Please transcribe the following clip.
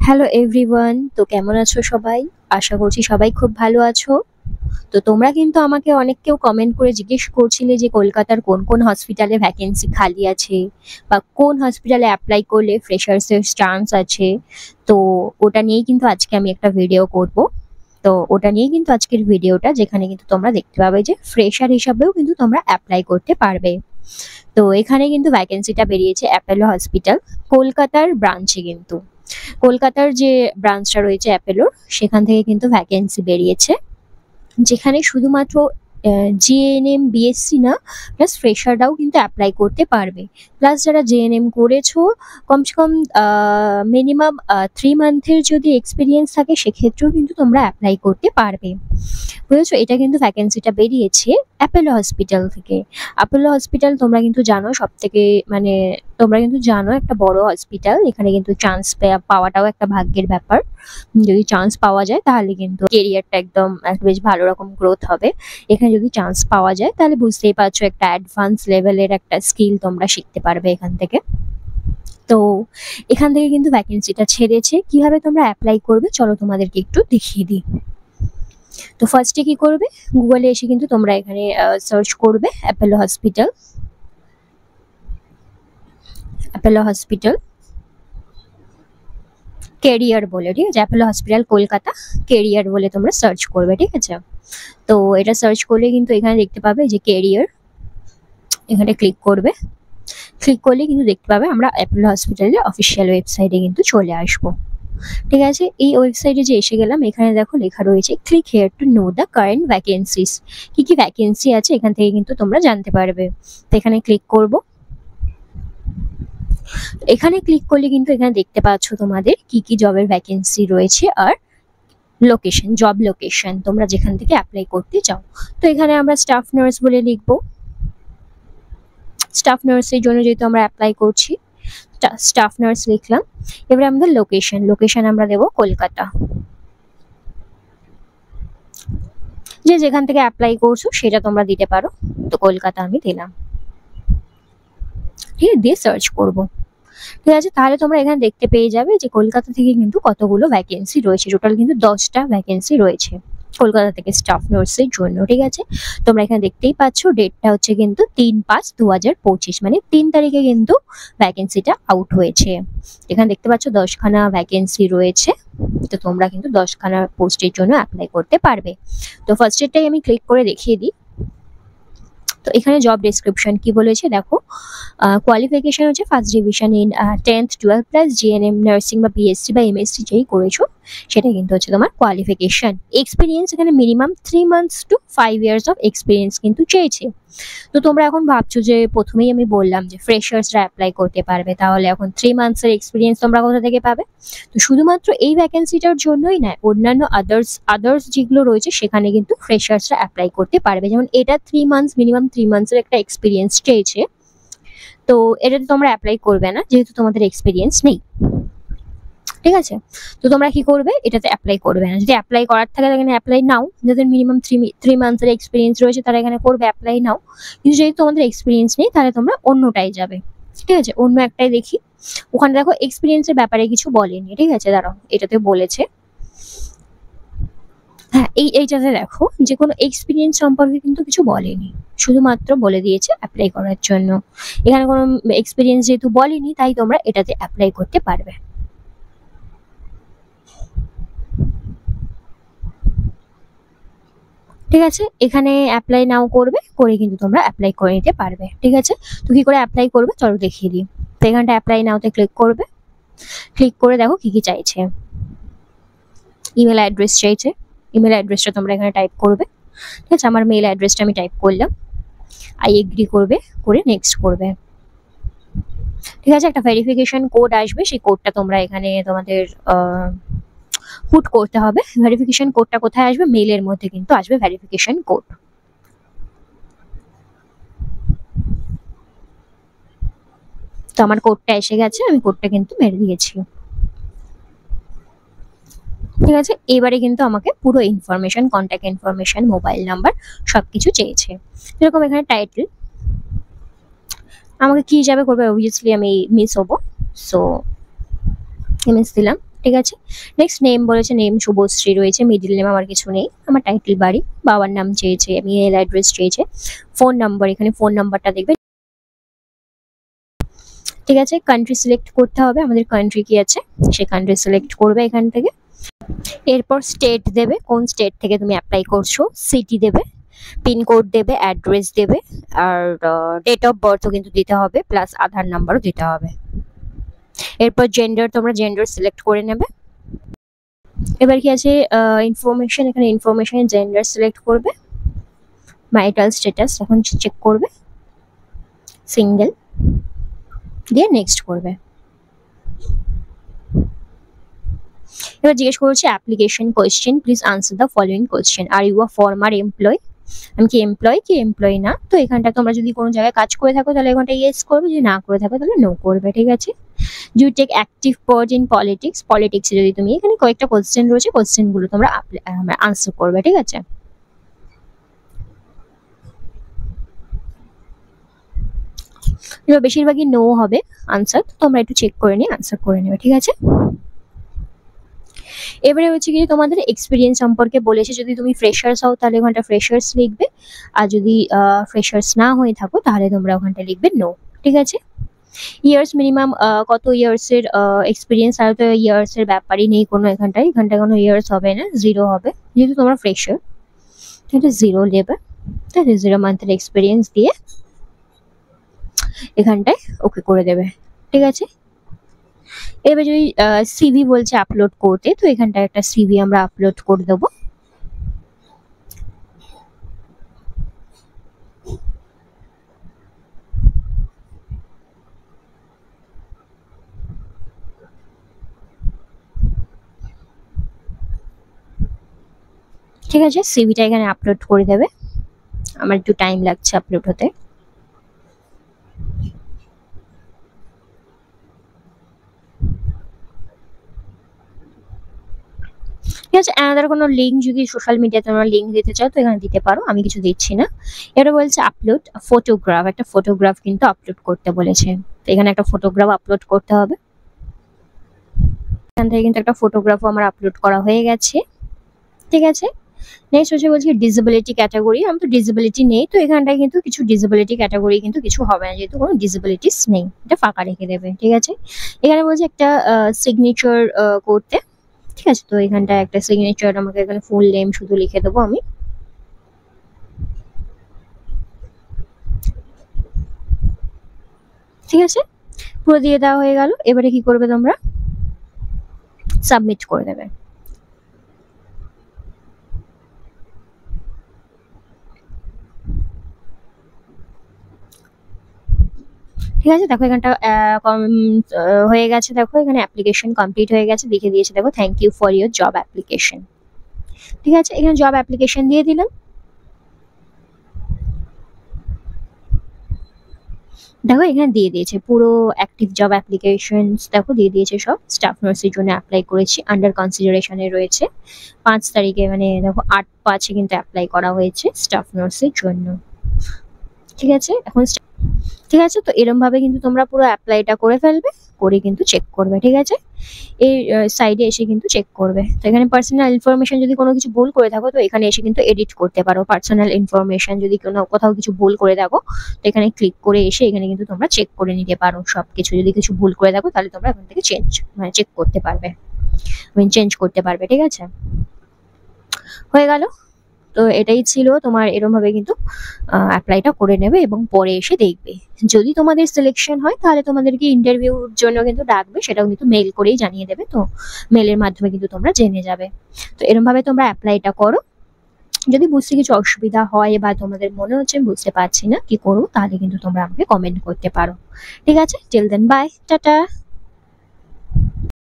Hello everyone, তো কেমন আছো সবাই? আশা করছি সবাই খুব ভালো আছো। তো তোমরা কিন্তু আমাকে অনেক কেউ কমেন্ট করে জিজ্ঞেস করছিলে যে কলকাতার কোন কোন হসপিটালে ভ্যাকেন্সি খালি আছে বা কোন হসপিটালে অ্যাপ্লাই করলে ফ্রেশার্সের চান্স আছে। তো ওটা নিয়েই কিন্তু আজকে আমি একটা ভিডিও করব। তো ওটা নিয়েই কিন্তু আজকের ভিডিওটা, যেখানে কিন্তু তোমরা দেখতে পাবে যে ফ্রেশার হিসাবেও কিন্তু তোমরা অ্যাপ্লাই করতে পারবে। তো এখানে কিন্তু ভ্যাকেন্সিটা বেরিয়েছে অ্যাপেলো হসপিটাল কলকাতার ব্রাঞ্চে। কিন্তু কলকাতার যে ব্রাঞ্চটা রয়েছে অ্যাপেলোর, সেখান থেকে কিন্তু ভ্যাকেন্সি বেরিয়েছে, যেখানে শুধুমাত্র জিএনএম বিএসসি না, প্লাস ফ্রেশাররাও কিন্তু অ্যাপ্লাই করতে পারবে। প্লাস যারা জিএনএম করেছো, কমসে কম মিনিমাম 3 মান্থের যদি এক্সপিরিয়েন্স থাকে, সেক্ষেত্রেও কিন্তু তোমরা অ্যাপ্লাই করতে পারবে। বুঝেছো? এটা কিন্তু ভ্যাকেন্সিটা বেরিয়েছে অ্যাপেলো হসপিটাল থেকে। অ্যাপেলো হসপিটাল তোমরা কিন্তু জানো, সব থেকে মানে তোমরা কিন্তু জানো একটা বড় হসপিটাল। এখানে কিন্তু চান্স পাওয়াটাও একটা ভাগ্যের ব্যাপার। যদি চান্স পাওয়া যায় তাহলে কিন্তু কেরিয়ারটা একদম একটা বেশ ভালো রকম গ্রোথ হবে। এখানে যদি চান্স পাওয়া যায় তাহলে বুঝতেই পারছো, একটা অ্যাডভান্স লেভেলের একটা স্কিল তোমরা শিখতে পারবে এখান থেকে। তো এখান থেকে কিন্তু ভ্যাকেন্সিটা ছেড়েছে। কিভাবে তোমরা অ্যাপ্লাই করবে চলো তোমাদেরকে একটু দেখিয়ে দিই। তো ফার্স্টে কি করবে, গুগলে এসে কিন্তু তোমরা এখানে সার্চ করবে Apollo hospital. Apollo hospital career বলে, ঠিক আছে? অ্যাপেলো হসপিটাল কলকাতা কেরিয়ার বলে তোমরা সার্চ করবে, ঠিক আছে? তো এটা সার্চ করলে কিন্তু এখানে দেখতে পাবে যে কেরিয়ার, এখানে ক্লিক করবে। ক্লিক করলে কিন্তু দেখতে পাবে আমরা অ্যাপেলো হসপিটালের অফিসিয়াল ওয়েবসাইটে কিন্তু চলে আসবো। ঠিক আছে, এই ওয়েবসাইটে যে এসে গেলাম, এখানে দেখো লেখা রয়েছে click here to know the current vacancies. কি কি ভ্যাকেন্সি আছে এখান থেকে কিন্তু তোমরা জানতে পারবে। তো এখানে ক্লিক করব। এখানে ক্লিক করলে কিন্তু এখানে দেখতে পাচ্ছ তোমাদের কি কি জবের ভ্যাকেন্সি রয়েছে, আর লোকেশন, জব লোকেশন, তোমরা যেখান থেকে অ্যাপ্লাই করতে চাও। তো এখানে আমরা স্টাফ নার্স বলে লিখবো। স্টাফ নার্সের জন্য যেহেতু আমরা অ্যাপ্লাই করছি, স্টাফ নার্স লিখলাম। এবারে আমাদের লোকেশন, লোকেশন আমরা দেবো কলকাতা। যে যেখান থেকে অ্যাপ্লাই করছো সেটা তোমরা দিতে পারো। তো কলকাতা আমি দিলাম, ঠিক আছে? দিয়ে সার্চ করব। ঠিক আছে, তাহলে তোমরা এখানে দেখতে পেয়ে যাবে যে কলকাতা থেকে কিন্তু কতগুলো ভ্যাকেন্সি রয়েছে। টোটাল কিন্তু 10টা ভ্যাকেন্সি রয়েছে কলকাতা থেকে স্টাফ নার্সের জন্য, ঠিক আছে? তোমরা এখানে দেখতেই পাচ্ছ, ডেটটা হচ্ছে কিন্তু 3/5/2025, মানে 3 তারিখে কিন্তু ভ্যাকেন্সিটা আউট হয়েছে। এখানে দেখতে পাচ্ছ 10খানা ভ্যাকেন্সি রয়েছে। তো তোমরা কিন্তু 10খানা পোস্টের জন্য অ্যাপ্লাই করতে পারবে। তো ফার্স্ট এরটাই আমি ক্লিক করে দেখিয়ে দিই। তো এখানে জব ডেসক্রিপশন কি বলেছে দেখো। কোয়ালিফিকেশন হচ্ছে first division in 10th 12 plus GNM nursing বা বিএসসি বা এমএসসি যেই করেছো, সেটা কিন্তু হচ্ছে তোমার কোয়ালিফিকেশন। এক্সপিরিয়েন্স এখানে minimum 3 months to 5 years of experience কিন্তু চেয়েছে। তো তোমরা এখন ভাবছো যে প্রথমেই আমি বললাম যে ফ্রেশার্সরা অ্যাপ্লাই করতে পারবে, তাহলে এখন 3 months এর এক্সপিরিয়েন্স তোমরা কোথা থেকে পাবে? তো শুধুমাত্র এই ভ্যাকেন্সিটার জন্যই নয়, অন্যান্য আদার্স যেগুলো রয়েছে সেখানে কিন্তু ফ্রেশার্সরা অ্যাপ্লাই করতে পারবে। যেমন এটা 3 months, মিনিমাম 3 months এর একটা এক্সপিরিয়েন্স চেয়েছে। তো এটাতে তোমরা অ্যাপ্লাই করবে না, যেহেতু তোমাদের এক্সপিরিয়েন্স নেই, ঠিক আছে? তো তোমরা কি করবে, এটাতে অ্যাপ্লাই করবে না। যদি অ্যাপ্লাই করার থাকে এখানে অ্যাপ্লাই নাও। যাদের মিনিমাম 3 months এর এক্সপিরিয়েন্স রয়েছে তারা এখানে করবে অ্যাপ্লাই নাও। কিন্তু যেহেতু তোমাদের এক্সপিরিয়েন্স নেই, তাহলে তোমরা অন্যটাই যাবে, ঠিক আছে? অন্য একটাই দেখি। ওখানে দেখো এক্সপিরিয়েন্সের ব্যাপারে কিছু বলেনি, ঠিক আছে? দাঁড়াও, এটাতে বলেছে। হ্যাঁ, এইটাতে দেখো যে কোনো এক্সপিরিয়েন্স সম্পর্কে কিন্তু কিছু বলেনি, শুধুমাত্র বলে দিয়েছে অ্যাপ্লাই করার জন্য। এখানে কোনো এক্সপিরিয়েন্স যেহেতু বলেনি, তাই তোমরা এটাতে অ্যাপ্লাই করতে পারবে। ঠিক আছে, এখানে অ্যাপ্লাই নাও করবে, করে কিন্তু তোমরা অ্যাপ্লাই করে নিতে পারবে, ঠিক আছে? তো কি করে অ্যাপ্লাই করবে চলো দেখিয়ে দিই। তো এখানটা অ্যাপ্লাই নাওতে ক্লিক করবে। ক্লিক করে দেখো কি কি চাইছে। ইমেল অ্যাড্রেস চাইছে। ইমেল অ্যাড্রেসটা তোমরা এখানে টাইপ করবে, ঠিক আছে? আমার মেল অ্যাড্রেসটা আমি টাইপ করলাম। আই এগ্রি করবে, করে নেক্সট করবে। ঠিক আছে, একটা ভেরিফিকেশন কোড আসবে, সেই কোডটা তোমরা এখানে তোমাদের পুট করতে হবে। ভেরিফিকেশন কোডটা কোথায় আসবে? মেলের মধ্যে কিন্তু আসবে ভেরিফিকেশন কোড। তো আমার কোডটা এসে গেছে, আমি কোডটা কিন্তু মেরে দিয়েছি। ঠিক আছে, এবারে কিন্তু আমাকে পুরো information, contact information, mobile number সবকিছু চেয়েছে। যেরকম এখানে টাইটেল আমাকে কি হিসাবে করবে, অবভিয়াসলি আমি মিস হবো, সো মিস দিলাম। ঠিক আছে। নেক্সট নেম বলেছে, নেম শুভশ্রী রয়েছে, মিডল নেম আমার কিছু নেই, আমার টাইটেল বাড়ি, বাবার নাম চেয়েছে, মেল অ্যাড্রেস চেয়েছে, ফোন নাম্বার, এখানে ফোন নাম্বারটা দেখবে। ঠিক আছে, কান্ট্রি সিলেক্ট করতে হবে, আমাদের কান্ট্রি কি আছে সে কান্ট্রি সিলেক্ট করবে এখান থেকে। এরপর স্টেট দেবে, কোন স্টেট থেকে তুমি অ্যাপ্লাই করছো, সিটি দেবে, পিনকোড দেবে, অ্যাড্রেস দেবে, আর ডেট অফ বার্থও কিন্তু দিতে হবে, প্লাস আধার নাম্বারও দিতে হবে। এরপর জেন্ডার, তোমরা জেন্ডার সিলেক্ট করে নেবে। এবার কি আছে ইনফরমেশন, এখানে ইনফরমেশনে জেন্ডার সিলেক্ট করবে, ম্যারিটাল স্ট্যাটাস এখন চেক করবে, সিঙ্গেল দিয়ে নেক্সট করবে। এবার জিজ্ঞেস করছে application question, please answer the following question, are you a former employee, আমি কি এমপ্লয় কি এমপ্লয় না। তো এখানটা তোমরা যদি কোনো জায়গায় কাজ করে থাকো তাহলে এখানটা ইয়েস করবে, যদি না করে থাকো তাহলে নো করবে। ঠিক আছে, do take active part in politics, পলিটিক্সে যদি তুমি, এখানে কয়েকটা কোয়েশ্চেন রয়েছে, কোয়েশ্চেনগুলো তোমরা আনসার করবে। ঠিক আছে, এবার বেশিরভাগই নো হবে আনসার, তোমরা একটু চেক করে নিয়ে আনসার করে নেবে। ঠিক আছে, এবারে হচ্ছে কি তোমাদের এক্সপিরিয়েন্স সম্পর্কে বলেছে, যদি তুমি ফ্রেশার্স হও তাহলে ওখানটা ফ্রেশার্স লিখবে, আর যদি ফ্রেশার্স না হয়ে থাকো তাহলে তোমরা ওখানটা লিখবে নো। ঠিক আছে, ইয়ার্স মিনিমাম কত ইয়ার্সের এক্সপিরিয়েন্স, আর তো ইয়ার্সের ব্যাপারই নেই কোনো, এখানটায় কোনো ইয়ার্স হবে না, 0 হবে, যেহেতু তোমরা ফ্রেশার কিন্তু 0 নেবে, তাহলে 0 মান্থের এক্সপিরিয়েন্স দিয়ে এখানটায় ওকে করে দেবে। ঠিক আছে, এবার যদি সিভি বলছে আপলোড করতে, তো এখানটায় একটা সিভি আমরা আপলোড করে দেবো। ঠিক আছে, সিভিটা এখানে আপলোড করে দেবে, আমার একটু টাইম লাগছে আপলোড হতে। ঠিক আছে, আলাদা কোনো লিঙ্ক যদি সোশ্যাল মিডিয়াতে তোমরা লিঙ্ক দিতে চাও তো এখানে দিতে পারো, আমি কিছু দিচ্ছি না। এটা বলছে আপলোড ফটোগ্রাফ, একটা ফটোগ্রাফ কিন্তু আপলোড করতে বলেছে, তো এখানে একটা ফটোগ্রাফ আপলোড করতে হবে। এখান থেকে কিন্তু একটা ফটোগ্রাফও আমার আপলোড করা হয়ে গেছে। ঠিক আছে, নেক্সট হচ্ছে বলছি ডিসেবিলিটি ক্যাটাগরি, আমি তো ডিসেবিলিটি নেই, তো এখানটায় কিন্তু কিছু ডিসেবিলিটি ক্যাটাগরি কিন্তু কিছু হবে না, যেহেতু কোনো ডিসেবিলিটিস নেই, এটা ফাঁকা রেখে দেবে। ঠিক আছে, এখানে বলছে একটা সিগনেচার করতে। ঠিক আছে, তো এখানটায় একটা সিগনেচার, আমাকে এখানে ফুল নেম শুধু লিখে দেবো আমি। ঠিক আছে, পুরো দিয়ে দেওয়া হয়ে গেল, এবারে কি করবে তোমরা, সাবমিট করে দেবে। ঠিক আছে, দেখো এখানটা হয়ে গেছে, দেখো এখানে অ্যাপ্লিকেশন কমপ্লিট হয়ে গেছে, লিখে দিয়েছে দেখো, thank you for your job application. ঠিক আছে, এখানে জব অ্যাপ্লিকেশন দিয়ে দিলাম। দেখো এখানে দিয়ে দিয়েছে পুরো অ্যাক্টিভ জব অ্যাপ্লিকেশনস, দেখো দিয়ে দিয়েছে সব, স্টাফ নার্সের জন্য অ্যাপ্লাই করেছি, আন্ডার কনসিডারেশনে রয়েছে, 5 তারিখে, মানে দেখো 8/5-এ কিন্তু অ্যাপ্লাই করা হয়েছে স্টাফ নার্সের জন্য। ঠিক আছে, এখন ঠিক আছে, তো এরম ভাবে কিন্তু তোমরা পুরো অ্যাপ্লাইটা করে ফেলবে, করে কিন্তু চেক করবে। ঠিক আছে, এই সাইডে এসে কিন্তু চেক করবে। তো এখানে পার্সোনাল ইনফরমেশন যদি কোনো কিছু ভুল করে থাকো তো এখানে এসে কিন্তু এডিট করতে পারো, পার্সোনাল ইনফরমেশন যদি কোথাও কিছু ভুল করে থাকো তো এখানে ক্লিক করে এসে এখানে কিন্তু তোমরা চেক করে নিতে পারো সবকিছু, যদি কিছু ভুল করে থাকো তাহলে তোমরা এখান থেকে চেক করতে পারবে, চেঞ্জ করতে পারবে। ঠিক আছে, হয়ে গেল। তো এটাই ছিল তোমার, এরকম ভাবে কিন্তু অ্যাপ্লাইটা করে নেবে এবং পরে এসে দেখবে, যদি তোমাদের সিলেকশন হয় তাহলে তোমাদেরকে ইন্টারভিউর জন্য কিন্তু ডাকবে, সেটাও কিন্তু মেল করেই জানিয়ে দেবে, তো মেলের মাধ্যমে কিন্তু তোমরা জেনে যাবে। তো এরকম ভাবে তোমরা অ্যাপ্লাইটা করো, যদি বুঝতে কিছু অসুবিধা হয় বা তোমাদের মনে হচ্ছে বুঝতে পারছি না কি করবো, তাহলে কিন্তু তোমরা আমাকে কমেন্ট করতে পারো। ঠিক আছে, টিল দেন বাই, টাটা।